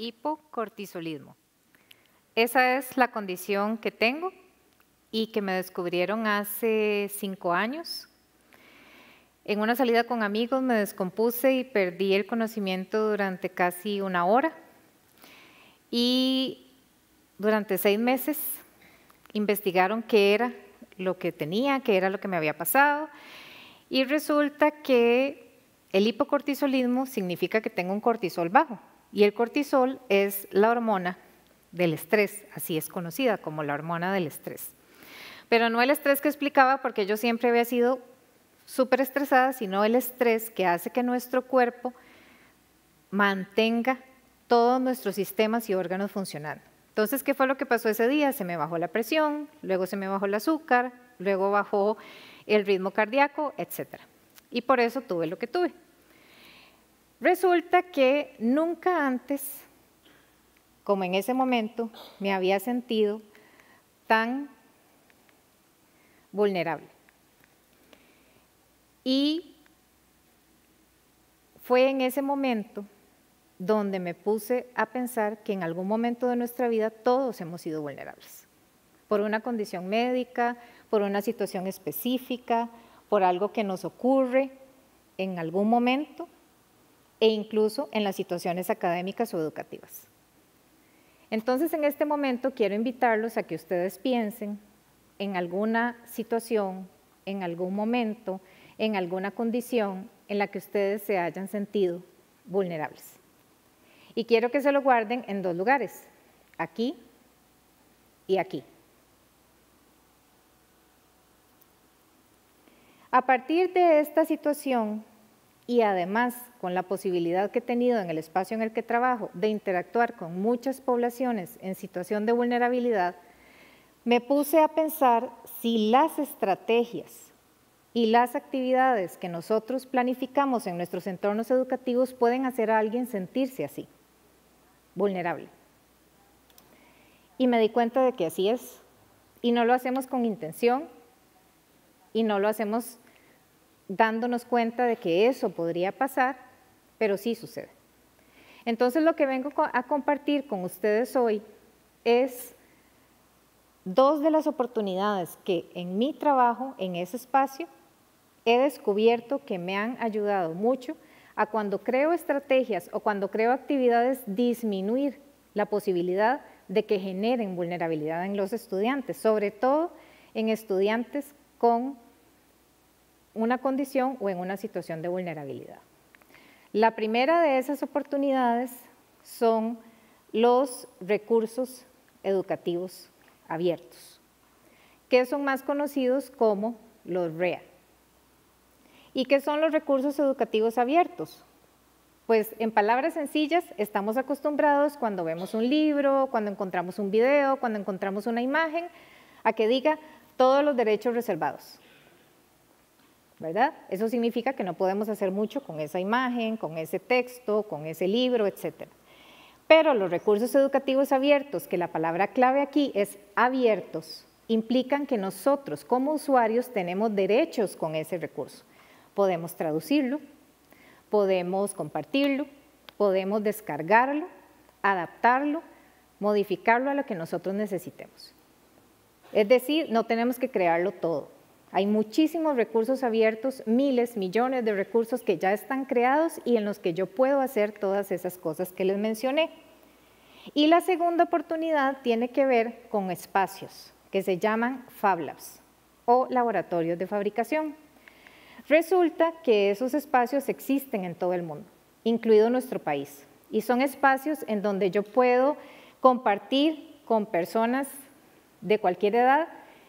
hipocortisolismo. Esa es la condición que tengo y que me descubrieron hace 5 años. En una salida con amigos me descompuse y perdí el conocimiento durante casi 1 hora. Y durante 6 meses investigaron qué era lo que tenía, qué era lo que me había pasado. Y resulta que el hipocortisolismo significa que tengo un cortisol bajo. Y el cortisol es la hormona del estrés, así es conocida como la hormona del estrés. Pero no el estrés que explicaba, porque yo siempre había sido súper estresada, sino el estrés que hace que nuestro cuerpo mantenga todos nuestros sistemas y órganos funcionando. Entonces, ¿qué fue lo que pasó ese día? Se me bajó la presión, luego se me bajó el azúcar, luego bajó el ritmo cardíaco, etc. Y por eso tuve lo que tuve. Resulta que nunca antes, como en ese momento, me había sentido tan vulnerable. Y fue en ese momento donde me puse a pensar que en algún momento de nuestra vida todos hemos sido vulnerables, por una condición médica, por una situación específica, por algo que nos ocurre en algún momento e incluso en las situaciones académicas o educativas. Entonces, en este momento quiero invitarlos a que ustedes piensen en alguna situación, en algún momento, en alguna condición en la que ustedes se hayan sentido vulnerables. Y quiero que se lo guarden en 2 lugares, aquí y aquí. A partir de esta situación, y además con la posibilidad que he tenido en el espacio en el que trabajo de interactuar con muchas poblaciones en situación de vulnerabilidad, me puse a pensar si las estrategias y las actividades que nosotros planificamos en nuestros entornos educativos pueden hacer a alguien sentirse así, vulnerable. Y me di cuenta de que así es, y no lo hacemos con intención, y no lo hacemos dándonos cuenta de que eso podría pasar, pero sí sucede. Entonces, lo que vengo a compartir con ustedes hoy es 2 de las oportunidades que en mi trabajo, en ese espacio, he descubierto que me han ayudado mucho a, cuando creo estrategias o cuando creo actividades, disminuir la posibilidad de que generen vulnerabilidad en los estudiantes, sobre todo en estudiantes con una condición o en una situación de vulnerabilidad. La primera de esas oportunidades son los recursos educativos abiertos, que son más conocidos como los REA. ¿Y qué son los recursos educativos abiertos? Pues en palabras sencillas, estamos acostumbrados cuando vemos un libro, cuando encontramos un video, cuando encontramos una imagen, a que diga todos los derechos reservados, ¿verdad? Eso significa que no podemos hacer mucho con esa imagen, con ese texto, con ese libro, etc. Pero los recursos educativos abiertos, que la palabra clave aquí es abiertos, implican que nosotros como usuarios tenemos derechos con ese recurso. Podemos traducirlo, podemos compartirlo, podemos descargarlo, adaptarlo, modificarlo a lo que nosotros necesitemos. Es decir, no tenemos que crearlo todo. Hay muchísimos recursos abiertos, miles, millones de recursos que ya están creados y en los que yo puedo hacer todas esas cosas que les mencioné. Y la segunda oportunidad tiene que ver con espacios que se llaman Fab Labs o laboratorios de fabricación. Resulta que esos espacios existen en todo el mundo, incluido nuestro país, y son espacios en donde yo puedo compartir con personas de cualquier edad,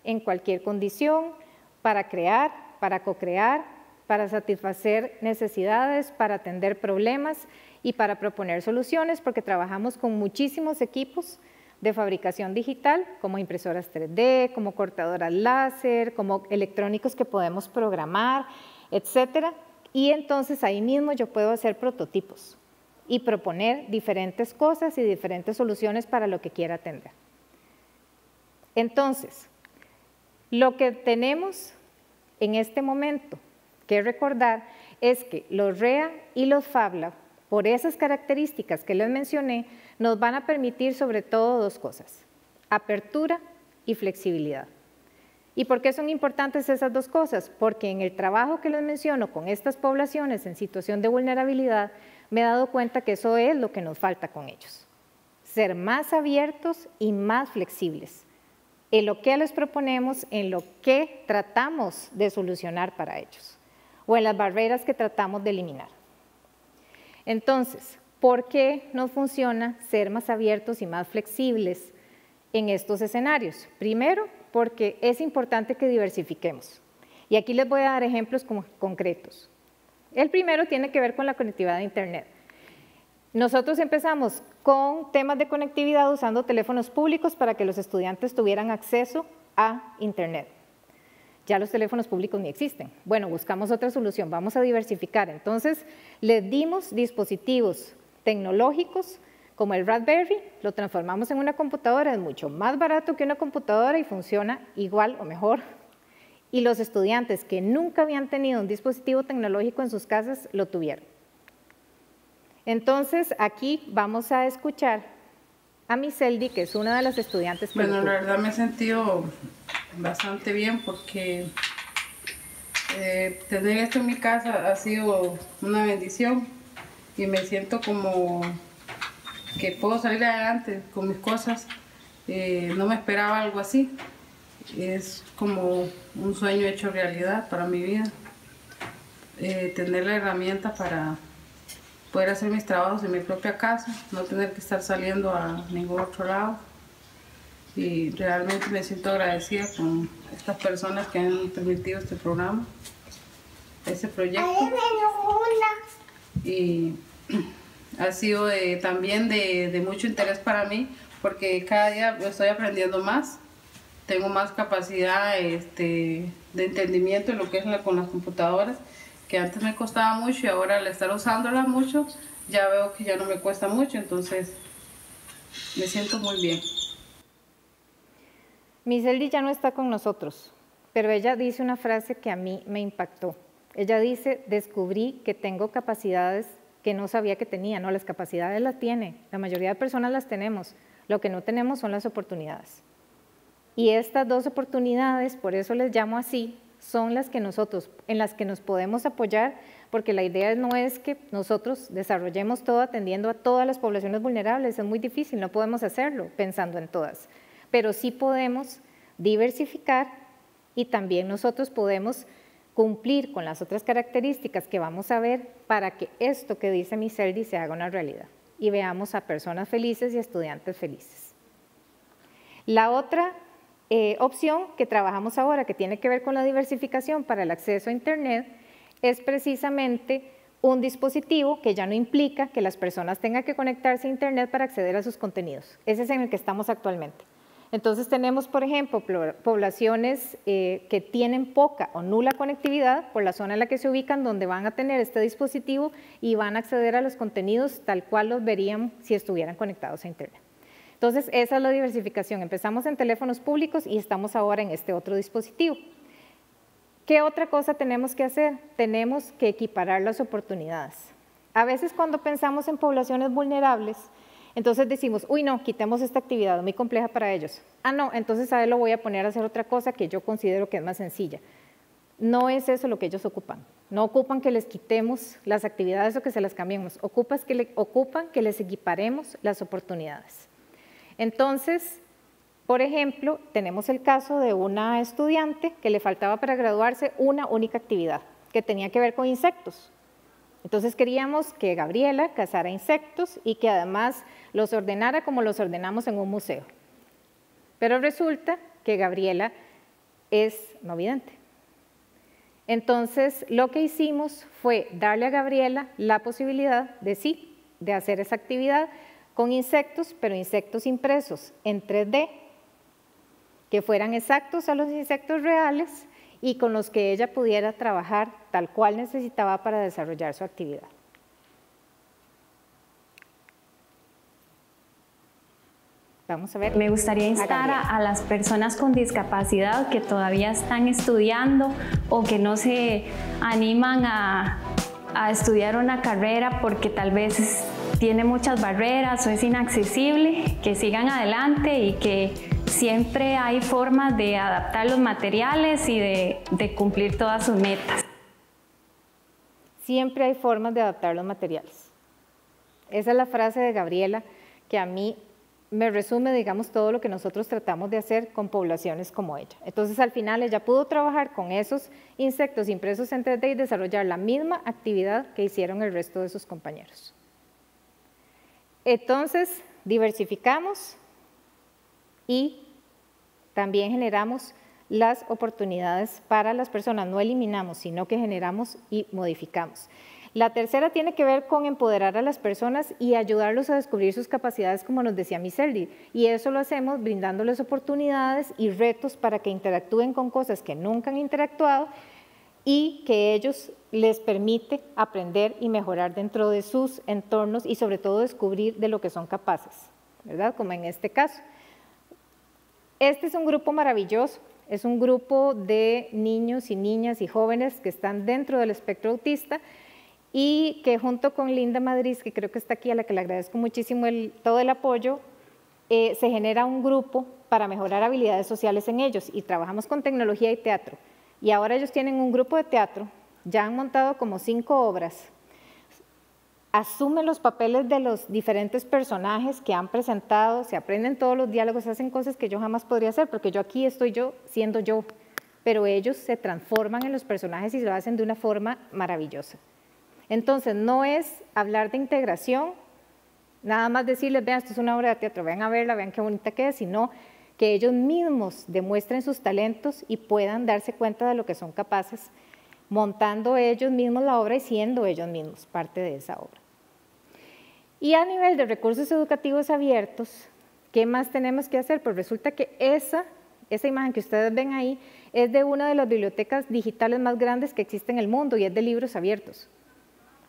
en cualquier condición, para crear, para co-crear, para satisfacer necesidades, para atender problemas y para proponer soluciones, porque trabajamos con muchísimos equipos de fabricación digital, como impresoras 3D, como cortadoras láser, como electrónicos que podemos programar, etcétera. Y entonces ahí mismo yo puedo hacer prototipos y proponer diferentes cosas y diferentes soluciones para lo que quiera atender. Entonces, lo que tenemos en este momento que recordar es que los REA y los Fab Lab por esas características que les mencioné, nos van a permitir sobre todo dos cosas: apertura y flexibilidad. ¿Y por qué son importantes esas dos cosas? Porque en el trabajo que les menciono con estas poblaciones en situación de vulnerabilidad, me he dado cuenta que eso es lo que nos falta con ellos. Ser más abiertos y más flexibles en lo que les proponemos, en lo que tratamos de solucionar para ellos, o en las barreras que tratamos de eliminar. Entonces, ¿por qué nos funciona ser más abiertos y más flexibles en estos escenarios? Primero, porque es importante que diversifiquemos. Y aquí les voy a dar ejemplos concretos. El primero tiene que ver con la conectividad de Internet. Nosotros empezamos con temas de conectividad usando teléfonos públicos para que los estudiantes tuvieran acceso a Internet. Ya los teléfonos públicos ni existen. Bueno, buscamos otra solución, vamos a diversificar. Entonces, les dimos dispositivos tecnológicos como el Raspberry, lo transformamos en una computadora, es mucho más barato que una computadora y funciona igual o mejor. Y los estudiantes que nunca habían tenido un dispositivo tecnológico en sus casas, lo tuvieron. Entonces, aquí vamos a escuchar a Miseldi, que es una de las estudiantes que Bueno, la verdad me he sentido bastante bien porque tener esto en mi casa ha sido una bendición y me siento como que puedo salir adelante con mis cosas. No me esperaba algo así. Es como un sueño hecho realidad para mi vida. Tener la herramienta para poder hacer mis trabajos en mi propia casa, no tener que estar saliendo a ningún otro lado. Y realmente me siento agradecida con estas personas que han permitido este programa, este proyecto. Y ha sido también de mucho interés para mí, porque cada día estoy aprendiendo más, tengo más capacidad de entendimiento en lo que es con las computadoras, que antes me costaba mucho y ahora al estar usándolas mucho, ya veo que ya no me cuesta mucho, entonces me siento muy bien. Miseldi ya no está con nosotros, pero ella dice una frase que a mí me impactó. Ella dice: descubrí que tengo capacidades que no sabía que tenía. No, las capacidades las tiene, la mayoría de personas las tenemos, lo que no tenemos son las oportunidades. Y estas dos oportunidades, por eso les llamo así, son las que en las que nos podemos apoyar, porque la idea no es que nosotros desarrollemos todo atendiendo a todas las poblaciones vulnerables, es muy difícil, no podemos hacerlo pensando en todas, pero sí podemos diversificar y también nosotros podemos cumplir con las otras características que vamos a ver para que esto que dice Miseldi se haga una realidad y veamos a personas felices y estudiantes felices. La otra opción que trabajamos ahora, que tiene que ver con la diversificación para el acceso a Internet, es precisamente un dispositivo que ya no implica que las personas tengan que conectarse a Internet para acceder a sus contenidos. Ese es en el que estamos actualmente. Entonces tenemos, por ejemplo, poblaciones que tienen poca o nula conectividad por la zona en la que se ubican, donde van a tener este dispositivo y van a acceder a los contenidos tal cual los verían si estuvieran conectados a Internet. Entonces, esa es la diversificación. Empezamos en teléfonos públicos y estamos ahora en este otro dispositivo. ¿Qué otra cosa tenemos que hacer? Tenemos que equiparar las oportunidades. A veces cuando pensamos en poblaciones vulnerables, entonces decimos: uy, no, quitemos esta actividad, muy compleja para ellos. Ah, no, entonces a él lo voy a poner a hacer otra cosa que yo considero que es más sencilla. No es eso lo que ellos ocupan. No ocupan que les quitemos las actividades o que se las cambiemos. Ocupan que les equiparemos las oportunidades. Entonces, por ejemplo, tenemos el caso de una estudiante que le faltaba para graduarse una única actividad, que tenía que ver con insectos. Entonces queríamos que Gabriela cazara insectos y que además los ordenara como los ordenamos en un museo. Pero resulta que Gabriela es no vidente. Entonces lo que hicimos fue darle a Gabriela la posibilidad de hacer esa actividad con insectos, pero insectos impresos en 3D, que fueran exactos a los insectos reales y con los que ella pudiera trabajar tal cual necesitaba para desarrollar su actividad. Vamos a ver. Me gustaría instar a las personas con discapacidad que todavía están estudiando o que no se animan a a estudiar una carrera porque tal vez tiene muchas barreras o es inaccesible, que sigan adelante y que siempre hay formas de adaptar los materiales y de cumplir todas sus metas. Siempre hay formas de adaptar los materiales. Esa es la frase de Gabriela que a mí me resume, digamos, todo lo que nosotros tratamos de hacer con poblaciones como ella. Entonces, al final, ella pudo trabajar con esos insectos impresos en 3D y desarrollar la misma actividad que hicieron el resto de sus compañeros. Entonces, diversificamos y también generamos las oportunidades para las personas. No eliminamos, sino que generamos y modificamos. La tercera tiene que ver con empoderar a las personas y ayudarlos a descubrir sus capacidades, como nos decía Miseldi, y eso lo hacemos brindándoles oportunidades y retos para que interactúen con cosas que nunca han interactuado y que ellos les permite aprender y mejorar dentro de sus entornos y sobre todo descubrir de lo que son capaces, ¿verdad? Como en este caso. Este es un grupo maravilloso, es un grupo de niños y niñas y jóvenes que están dentro del espectro autista y que junto con Linda Madrid, que creo que está aquí, a la que le agradezco muchísimo todo el apoyo, se genera un grupo para mejorar habilidades sociales en ellos y trabajamos con tecnología y teatro. Y ahora ellos tienen un grupo de teatro, ya han montado como 5 obras, asumen los papeles de los diferentes personajes que han presentado, se aprenden todos los diálogos, hacen cosas que yo jamás podría hacer, porque yo aquí estoy yo siendo yo, pero ellos se transforman en los personajes y lo hacen de una forma maravillosa. Entonces, no es hablar de integración, nada más decirles, vean, esto es una obra de teatro, vean a verla, vean qué bonita que es, sino que ellos mismos demuestren sus talentos y puedan darse cuenta de lo que son capaces, montando ellos mismos la obra y siendo ellos mismos parte de esa obra. Y a nivel de recursos educativos abiertos, ¿qué más tenemos que hacer? Pues resulta que esa imagen que ustedes ven ahí es de una de las bibliotecas digitales más grandes que existe en el mundo y es de libros abiertos.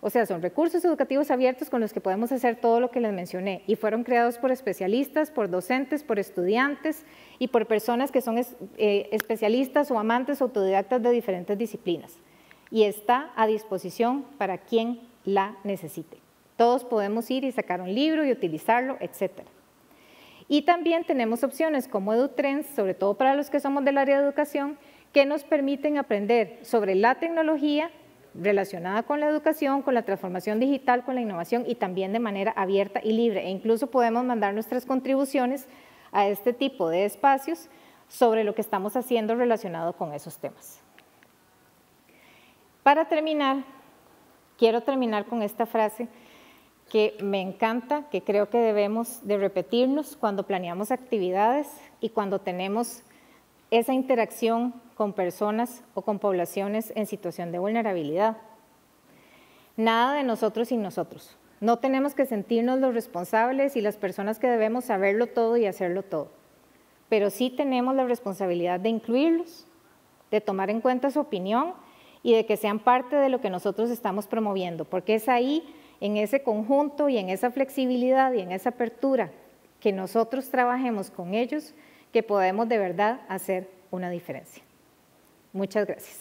O sea, son recursos educativos abiertos con los que podemos hacer todo lo que les mencioné y fueron creados por especialistas, por docentes, por estudiantes y por personas que son especialistas o amantes autodidactas de diferentes disciplinas. Y está a disposición para quien la necesite. Todos podemos ir y sacar un libro y utilizarlo, etc. Y también tenemos opciones como EduTrends, sobre todo para los que somos del área de educación, que nos permiten aprender sobre la tecnología relacionada con la educación, con la transformación digital, con la innovación y también de manera abierta y libre. E incluso podemos mandar nuestras contribuciones a este tipo de espacios sobre lo que estamos haciendo relacionado con esos temas. Para terminar, quiero terminar con esta frase que me encanta, que creo que debemos de repetirnos cuando planeamos actividades y cuando tenemos esa interacción con personas o con poblaciones en situación de vulnerabilidad. Nada de nosotros sin nosotros. No tenemos que sentirnos los responsables y las personas que debemos saberlo todo y hacerlo todo. Pero sí tenemos la responsabilidad de incluirlos, de tomar en cuenta su opinión y de que sean parte de lo que nosotros estamos promoviendo, porque es ahí, en ese conjunto y en esa flexibilidad y en esa apertura que nosotros trabajemos con ellos, que podemos de verdad hacer una diferencia. Muchas gracias.